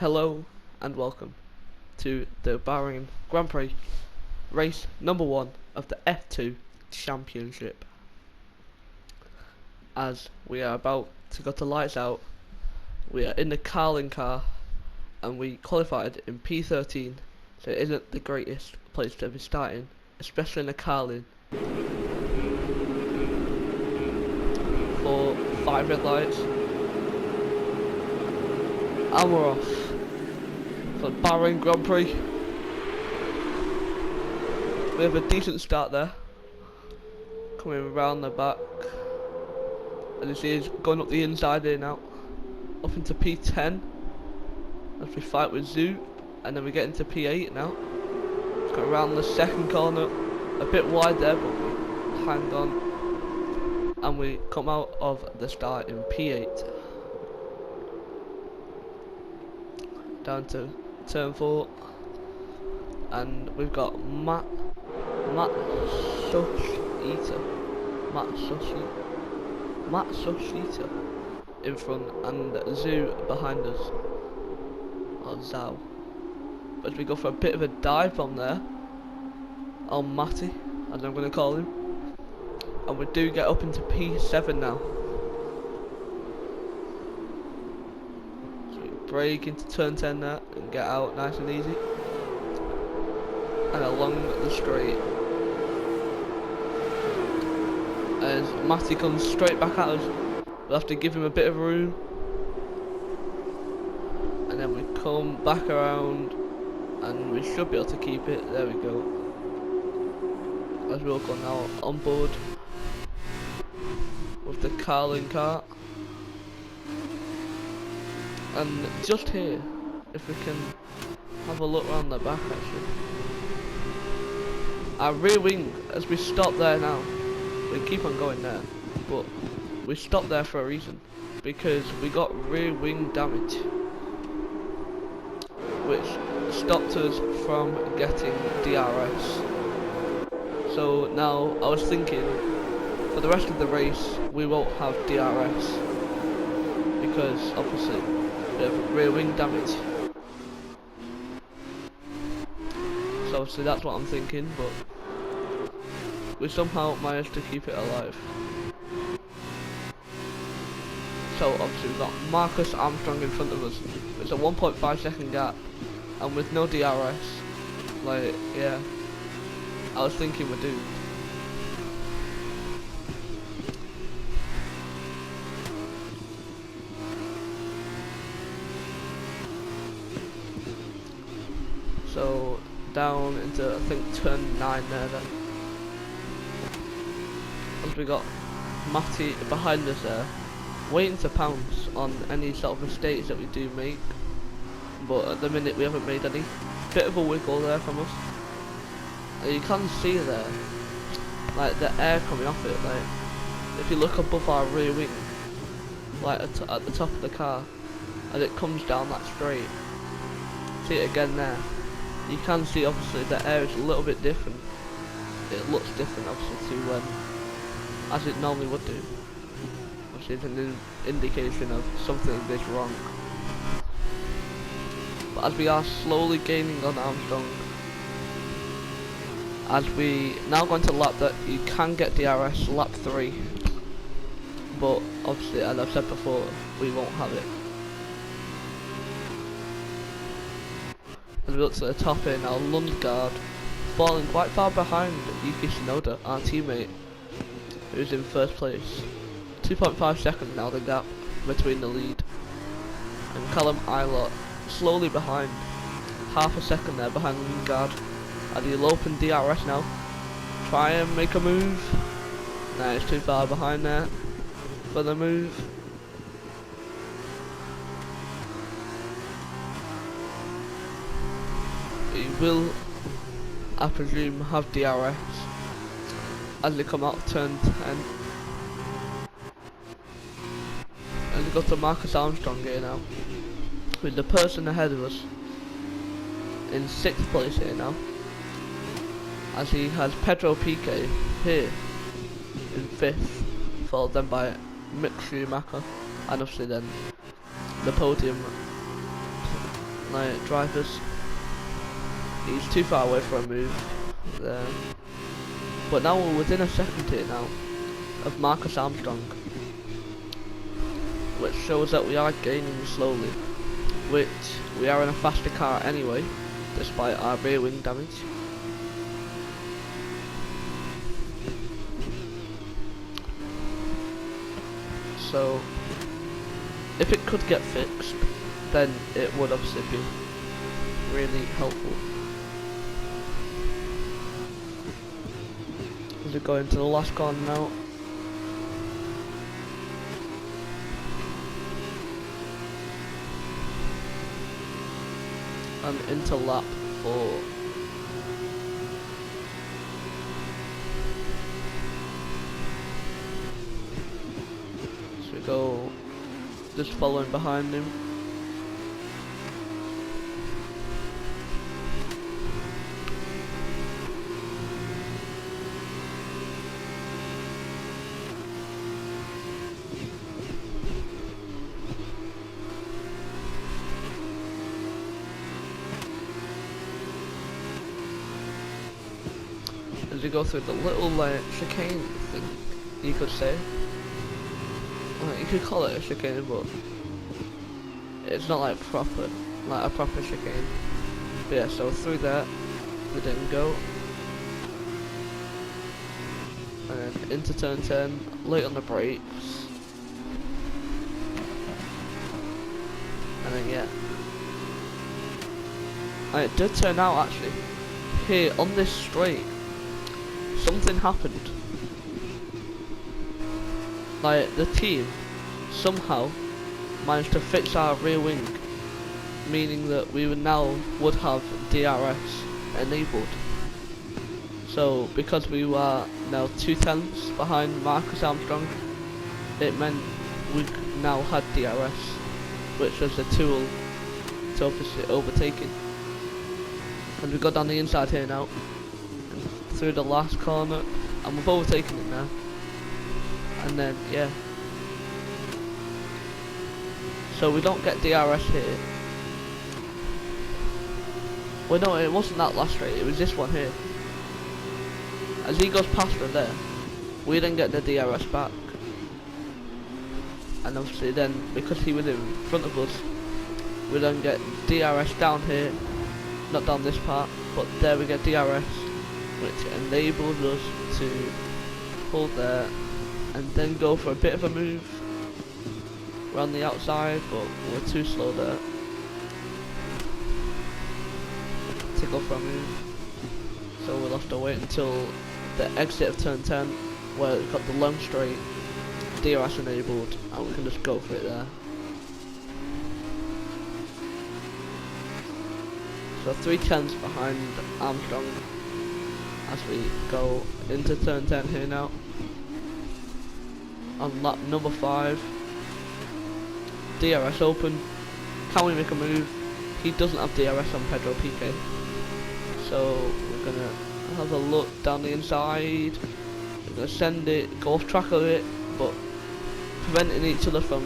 Hello and welcome to the Bahrain Grand Prix race number 1 of the F2 Championship. As we are about to go to lights out, we are in the Carlin car and we qualified in P13, so it isn't the greatest place to be starting, especially in the Carlin. For 5 red lights, and we're off for the Bahrain Grand Prix. We have a decent start there, coming around the back, and you see he's going up the inside here now, up into P10 as we fight with Zoo, and then we get into P8 now. Let's go around the second corner, a bit wide there, but we hang on, and we come out of the start in P8. Down to turn 4, and we've got Matt Sushita in front and Zoo behind us, or Zhao. But we go for a bit of a dive bomb there on Matty, as I'm going to call him, and we do get up into P7 now. Brake into turn 10 there and get out nice and easy, and along the straight as Matty comes straight back at us. We'll have to give him a bit of room, and then we come back around and we should be able to keep it. There we go, as we'll go now on board with the Carlin car. And just here, if we can have a look around the back actually, our rear wing, as we stop there now, we keep on going there, but we stopped there for a reason, because we got rear wing damage, which stopped us from getting DRS. So now I was thinking, for the rest of the race, we won't have DRS, because obviously we have rear wing damage. So obviously that's what I'm thinking, but we somehow managed to keep it alive. So obviously we've got Marcus Armstrong in front of us. It's a 1.5 second gap, and with no DRS, like, yeah, I was thinking we're doomed. So down into, I think, turn 9 there then. As we got Matty behind us there, waiting to pounce on any sort of mistakes that we do make. But at the minute we haven't made any. Bit of a wiggle there from us. And you can see there, like, the air coming off it. Like, if you look above our rear wing, like at the top of the car, as it comes down that straight, see it again there. You can see obviously the air is a little bit different. It looks different obviously to as it normally would do. Obviously it's an indication of something is wrong. But as we are slowly gaining on Armstrong, as we now go into lap that you can get DRS, lap 3. But obviously, as I've said before, we won't have it. As we look to the top here now, Lundgaard falling quite far behind Yuki Tsunoda, our teammate, who's in first place. 2.5 seconds now the gap between the lead. And Callum Eilert slowly behind, half a second there behind Lundgaard. And he'll open DRS now. Try and make a move. Nah, it's too far behind there for the move. He will, I presume, have DRS as they come out of turn 10. And we got to Marcus Armstrong here now, with the person ahead of us in 6th place here now, as he has Pedro Piquet here in 5th, followed then by Mick Schumacher, and obviously then the podium like drivers. He's too far away for a move there. But now we're within a second here now of Marcus Armstrong, which shows that we are gaining slowly, which we are in a faster car anyway, despite our rear wing damage. So if it could get fixed, then it would obviously be really helpful. As we go into the last corner now. And into lap 4. So we go just following behind him. As we go through the little chicane thing, you could say. You could call it a chicane, but it's not like a proper chicane. But yeah, so through that, we didn't go. And then into turn 10, late on the brakes. And then yeah. And it did turn out actually, here on this straight, something happened. Like the team somehow managed to fix our rear wing, meaning that we would have DRS enabled. So because we were now 2/10 behind Marcus Armstrong, it meant we now had DRS, which was the tool to obviously overtaking. And we got down the inside here now, through the last corner, and we've overtaken it now. And then yeah, so we don't get DRS here. Well no, it wasn't that last straight, it was this one here. As he goes past her there, we then get the DRS back. And obviously then, because he was in front of us, we then get DRS down here, not down this part, but there we get DRS, which enables us to hold there and then go for a bit of a move around the outside, but we're too slow there to go for a move. So we'll have to wait until the exit of turn 10, where we've got the long straight, DRS enabled, and we can just go for it there. So 3/10 behind Armstrong as we go into turn 10 here now. On lap number 5, DRS open. Can we make a move? He doesn't have DRS on Pedro Piquet, so we're gonna have a look down the inside. We're gonna send it, go off track of it, but preventing each other from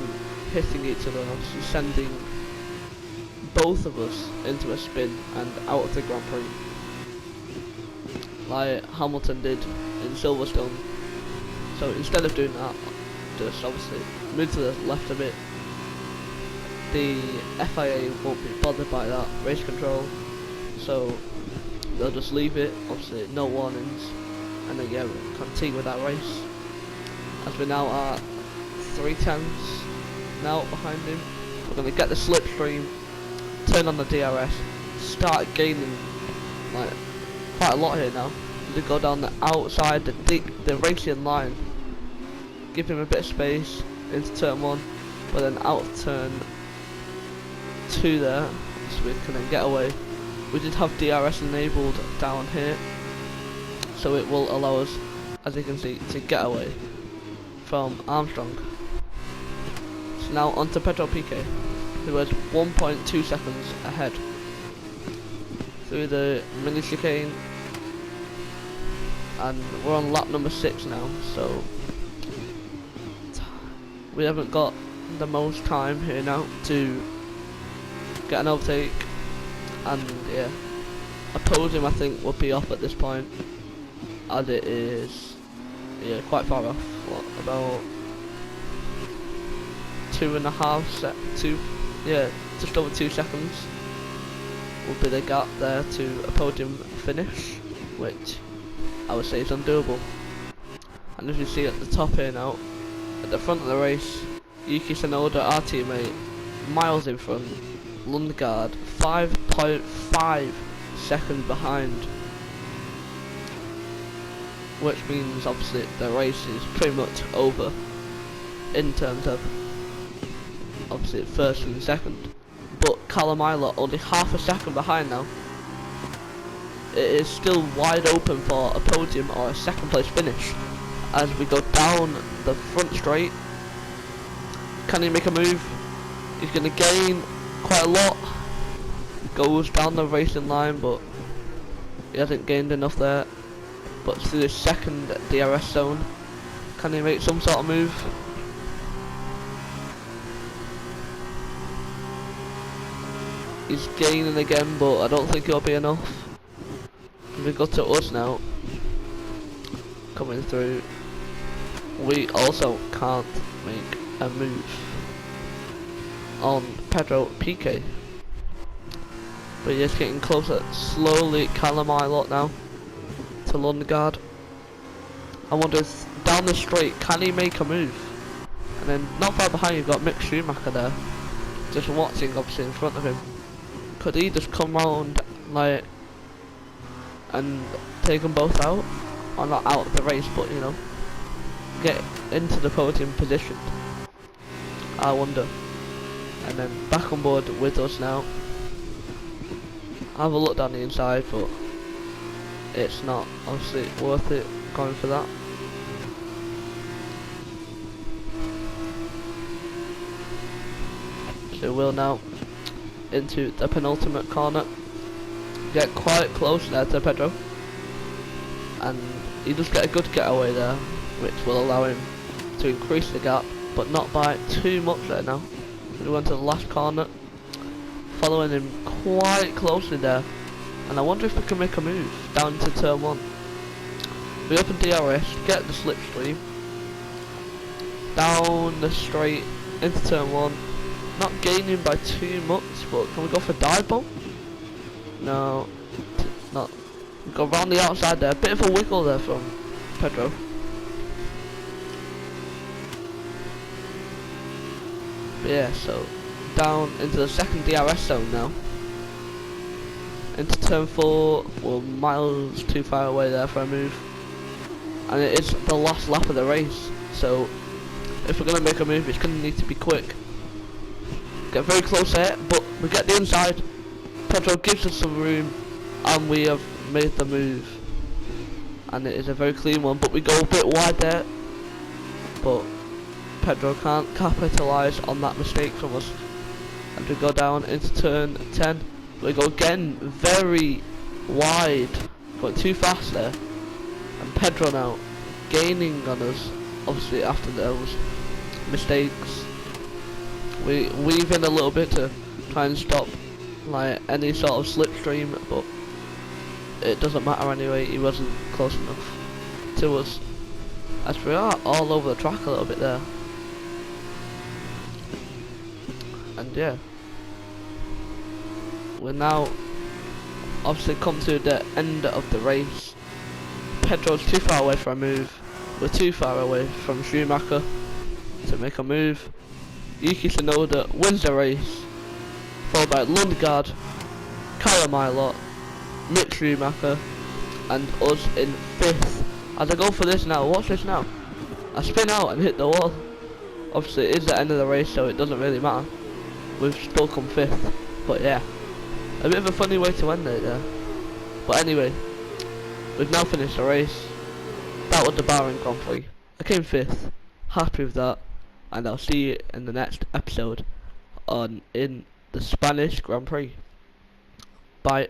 hitting each other, obviously sending both of us into a spin and out of the Grand Prix, like Hamilton did in Silverstone. So instead of doing that, just obviously move to the left a bit. The FIA won't be bothered by that, race control, so they'll just leave it, obviously no warnings, and then yeah, we'll continue with that race. As we now are 3/10 now behind him, we're going to get the slipstream, turn on the DRS, start gaining like quite a lot here now. To go down the outside, the racing line, give him a bit of space into turn 1, but then out of turn 2 there, so we can then get away. We did have DRS enabled down here, so it will allow us, as you can see, to get away from Armstrong. So now on to Pedro Piquet, who was 1.2 seconds ahead through the mini chicane, and we're on lap number 6 now, so we haven't got the most time here now to get an overtake. and yeah, a podium I think would be off at this point, as it is quite far off. What, about 2.5 just over 2 seconds would be the gap there to a podium finish, which I would say is undoable. And as you see at the top here now, at the front of the race, Yuki Tsunoda, our teammate, miles in front, Lundgaard 5.5 seconds behind, which means obviously the race is pretty much over in terms of obviously first and second. But Callum Ilott only half a second behind now. It is still wide open for a podium or a second place finish as we go down the front straight. Can he make a move? He's going to gain quite a lot. Goes down the racing line, but he hasn't gained enough there. But through the second DRS zone, can he make some sort of move? He's gaining again, but I don't think it'll be enough. We go to us now, coming through. We also can't make a move on Pedro Piquet, but he's getting closer slowly. Callum Ilott now to Lundgaard. I wonder if down the straight can he make a move? And then not far behind you've got Mick Schumacher there, just watching obviously in front of him. Could he just come round like and take them both out? Or not out of the race, but you know, get into the podium position, I wonder. And then back on board with us now. Have a look down the inside, but it's not obviously worth it going for that. So we'll now into the penultimate corner, get quite close there to Pedro, and he does get a good getaway there, which will allow him to increase the gap, but not by too much there now. We went to the last corner, following him quite closely there, and I wonder if we can make a move down to turn 1. We open DRS, get the slipstream, down the straight into turn 1, not gaining by too much, but can we go for dive bomb? No, not. Go around the outside there, a bit of a wiggle there from Pedro. But yeah, so down into the second DRS zone now. Into turn 4, we're miles too far away there for a move. And it is the last lap of the race, so if we're going to make a move, it's going to need to be quick. Get very close there, but we get the inside. Pedro gives us some room, and we have made the move. And it is a very clean one, but we go a bit wide there. But Pedro can't capitalise on that mistake from us. And we go down into turn 10. We go again very wide, going too fast there. And Pedro now gaining on us, obviously after those mistakes. We weave in a little bit to try and stop like any sort of slipstream, but it doesn't matter anyway. He wasn't close enough to us, as we are all over the track a little bit there. And yeah, we're now obviously come to the end of the race. Pedro's too far away for a move. We're too far away from Schumacher to make a move. Yuki Tsunoda wins the race, followed by Lundgaard, Callum Ilott, Mick Schumacher, and us in 5th. As I go for this now, watch this now. I spin out and hit the wall. Obviously it is the end of the race, so it doesn't really matter. We've still come 5th, but yeah, a bit of a funny way to end it there. But anyway, we've now finished the race. That was the Bahrain Grand Prix. I came 5th, happy with that, and I'll see you in the next episode in the Spanish Grand Prix. Bye.